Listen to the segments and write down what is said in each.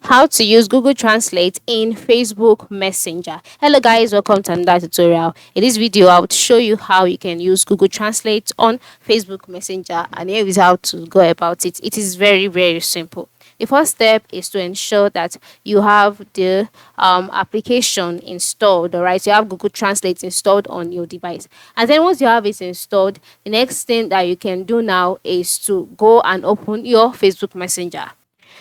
How to use Google Translate in Facebook Messenger. Hello guys, welcome to another tutorial. In this video, I will show you how you can use Google Translate on Facebook Messenger, and here is how to go about it. It is very simple. The first step is to ensure that you have the application installed. All right, you have Google Translate installed on your device, and then once you have it installed, the next thing that you can do now is to go and open your Facebook Messenger.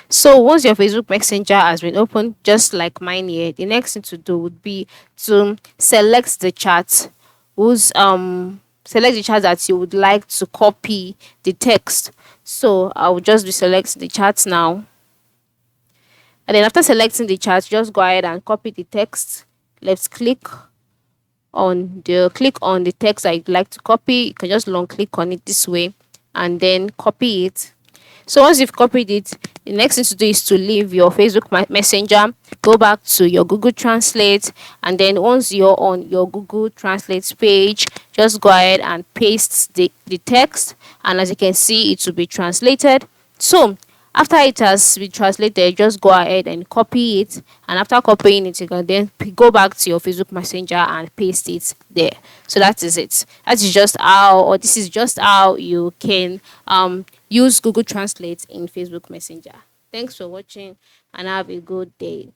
So once your Facebook Messenger has been opened, just like mine here, the next thing to do would be to select the chat that you would like to copy the text. So I will just be selecting the chat now. And then after selecting the chat, just go ahead and copy the text. Let's click on the text that you'd like to copy. You can just long click on it this way and then copy it. So once you've copied it, the next thing to do is to leave your Facebook Messenger, go back to your Google Translate, and then once you're on your Google Translate page, just go ahead and paste the text, and as you can see, it will be translated. So after it has been translated, just go ahead and copy it, and after copying it, you can then go back to your Facebook Messenger and paste it there. So that is it. This is just how you can use Google Translate in Facebook Messenger. Thanks for watching and have a good day.